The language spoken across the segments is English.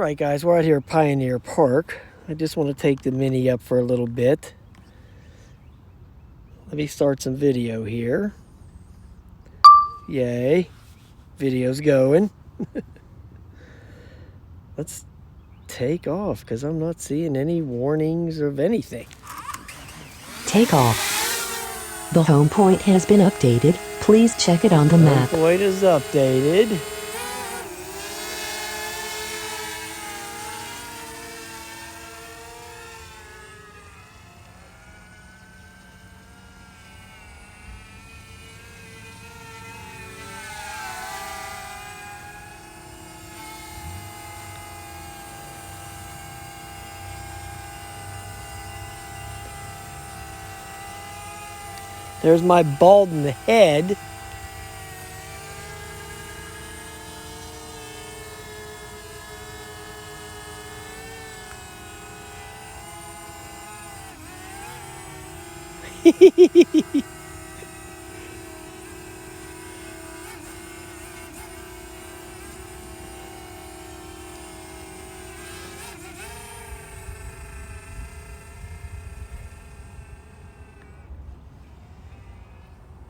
Alright guys, we're out here at Pioneer Park. I just want to take the Mini up for a little bit. Let me start some video here. Yay. Video's going. Let's take off because I'm not seeing any warnings of anything. Take off. The home point has been updated. Please check it on the map. Home point is updated. There's my balding head.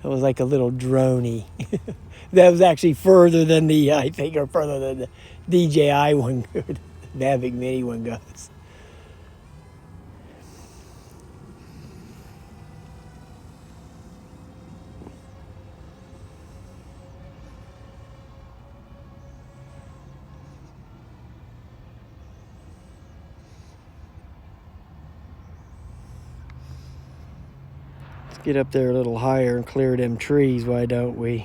It was like a little droney. That was actually further than the, I think, or further than the DJI one, the Mavic Mini one goes. Get up there a little higher and clear them trees, why don't we?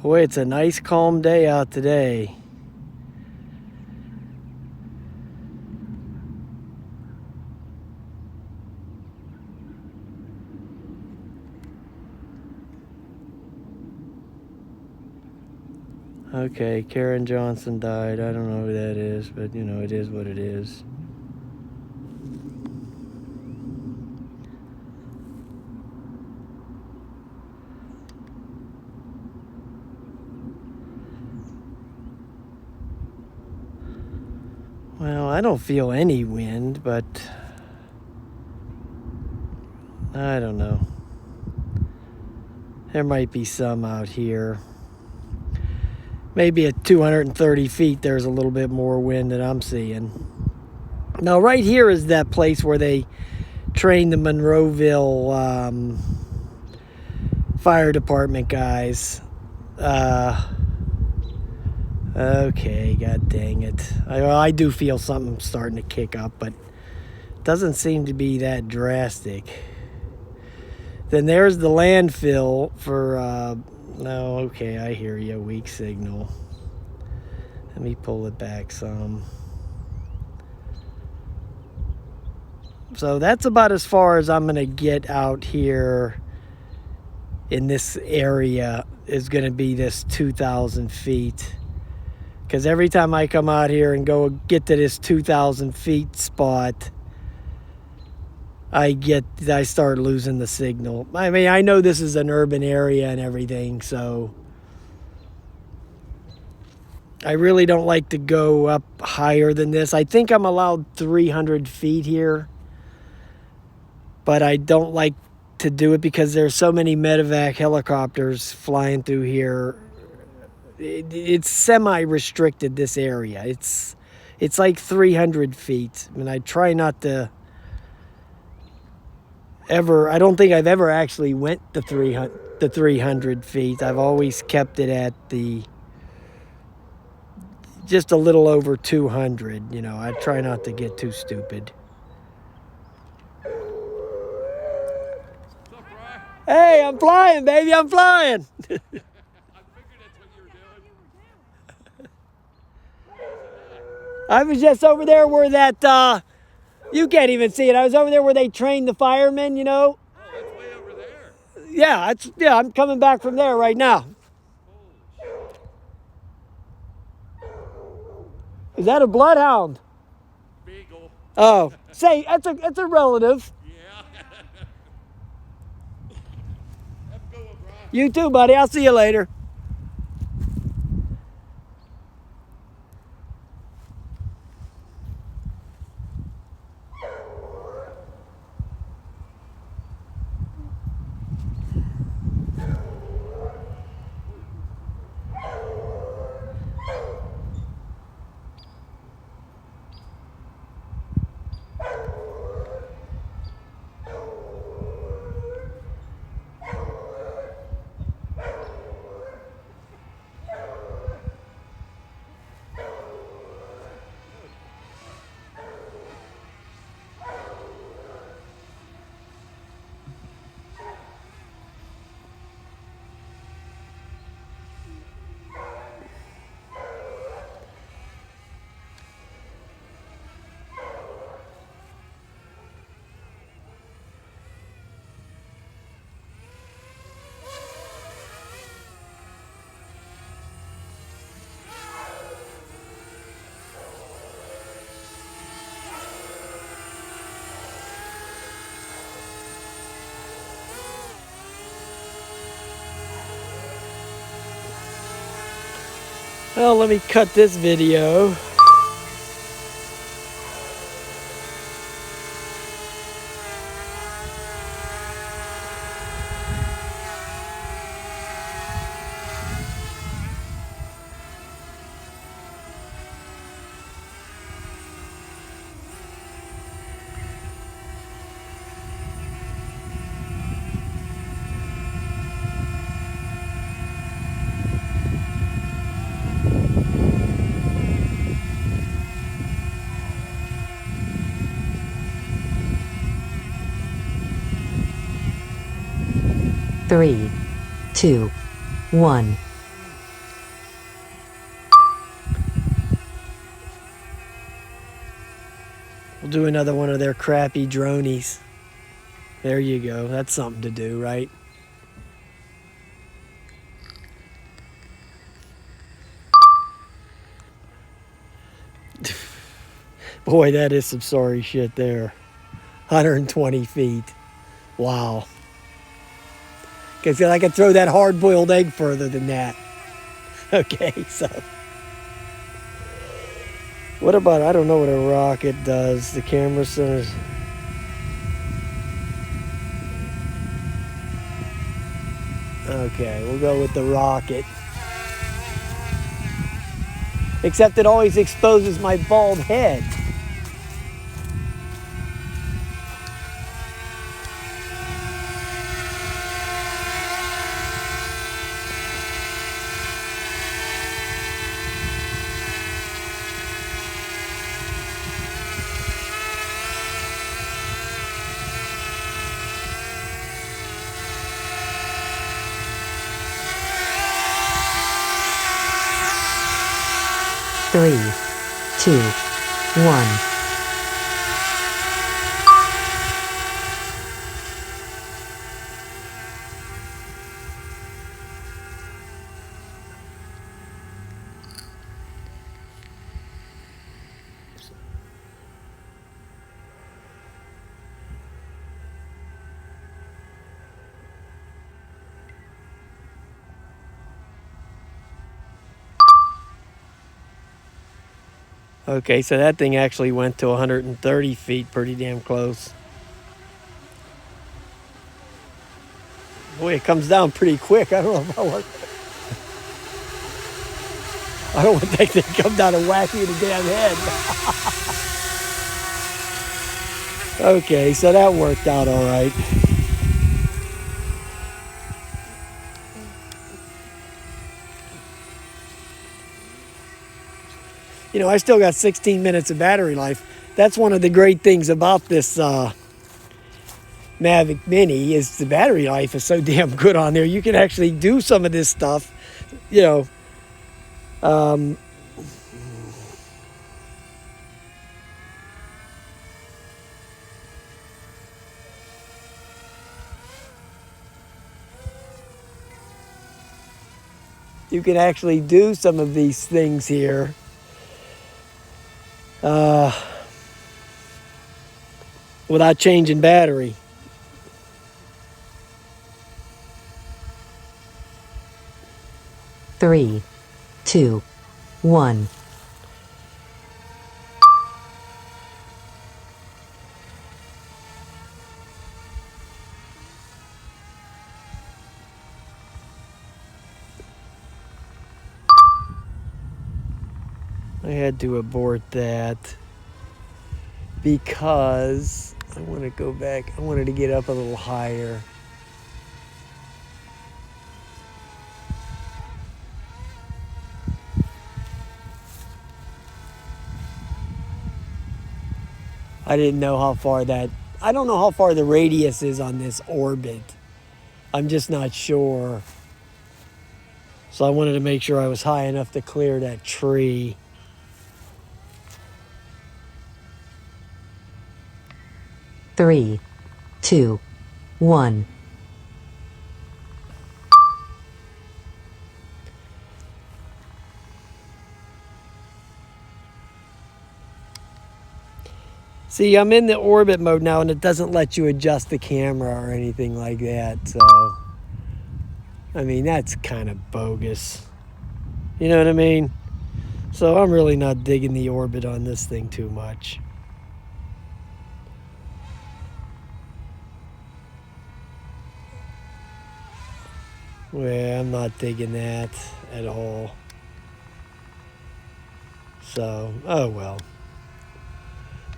Boy, it's a nice calm day out today. Okay, Karen Johnson died. I don't know who that is, but you know, it is what it is. Well, I don't feel any wind, but I don't know. There might be some out here. Maybe at 230 feet, there's a little bit more wind than I'm seeing. Now, right here is that place where they train the Monroeville fire department guys. Okay, god dang it. I do feel something starting to kick up, but it doesn't seem to be that drastic. Then there's the landfill for, no, okay, I hear you, weak signal. Let me pull it back some. So that's about as far as I'm going to get out here in this area is going to be this 2,000 feet. Because every time I come out here and go get to this 2,000 feet spot, I start losing the signal. I mean, I know this is an urban area and everything, so I really don't like to go up higher than this. I think I'm allowed 300 feet here, but I don't like to do it because there's so many medevac helicopters flying through here. It's semi-restricted, this area. It's like 300 feet. I mean, I try not to ever, I don't think I've ever actually went to 300 feet. I've always kept it at the, just a little over 200. You know, I try not to get too stupid. Hey, I'm flying, baby, I'm flying. I was just over there where that, you can't even see it. I was over there where they train the firemen, you know? Oh, that's way over there. Yeah, I'm coming back from there right now. Holy shit. Is that a bloodhound? Beagle. Oh, say, it's a relative. Yeah. Have a good one, Brian. You too, buddy. I'll see you later. Well, let me cut this video. Three, two, one. We'll do another one of their crappy dronies. There you go. That's something to do, right? Boy, that is some sorry shit there. 120 feet. Wow. Because I could throw that hard-boiled egg further than that. Okay, so. What about, I don't know what a rocket does. The camera says. Okay, we'll go with the rocket. Except it always exposes my bald head. Three, two, one. Okay, so that thing actually went to 130 feet, pretty damn close. Boy, it comes down pretty quick. I don't know if I don't want that thing to come down and whack you in the damn head. Okay, so that worked out all right. You know, I still got 16 minutes of battery life. That's one of the great things about this Mavic Mini is the battery life is so damn good on there. You can actually do some of this stuff, you know. you can actually do some of these things here. Without changing battery. Three, two, one. I had to abort that because I want to go back. I wanted to get up a little higher. I didn't know how far I don't know how far the radius is on this orbit. I'm just not sure. So I wanted to make sure I was high enough to clear that tree. Three, two, one. See, I'm in the orbit mode now, and it doesn't let you adjust the camera or anything like that. So, I mean, that's kind of bogus. You know what I mean? So I'm really not digging the orbit on this thing too much. Well, I'm not digging that at all. So, oh well.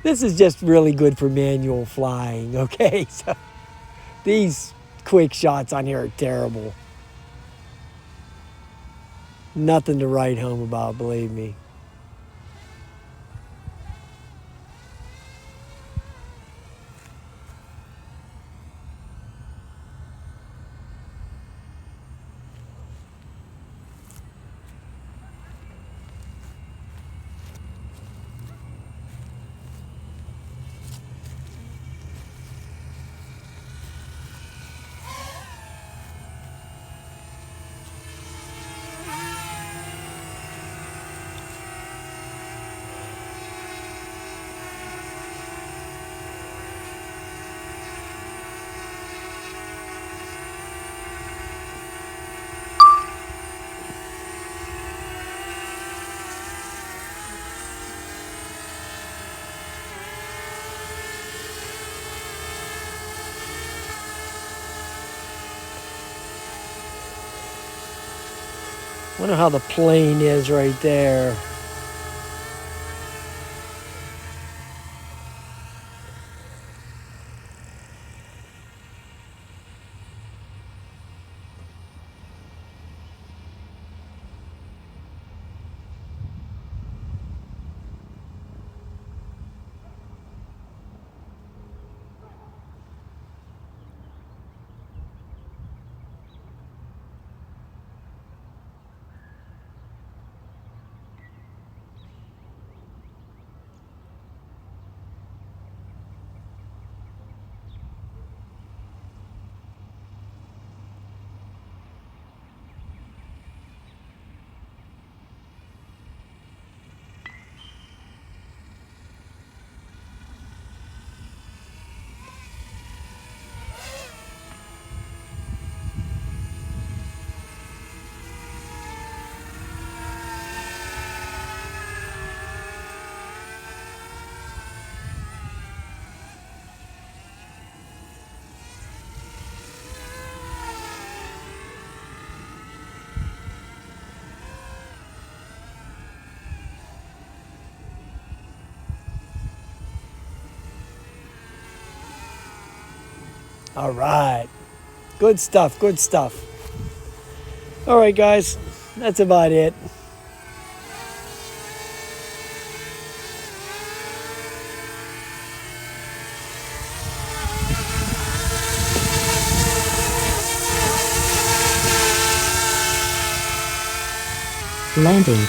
This is just really good for manual flying, okay? So these quick shots on here are terrible. Nothing to write home about, believe me. Wonder how the plane is right there. All right. Good stuff, good stuff. All right, guys, that's about it. Landing.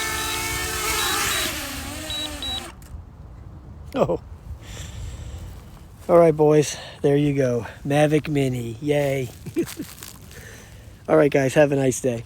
Oh. All right, boys, there you go. Mavic Mini, yay. All right, guys, have a nice day.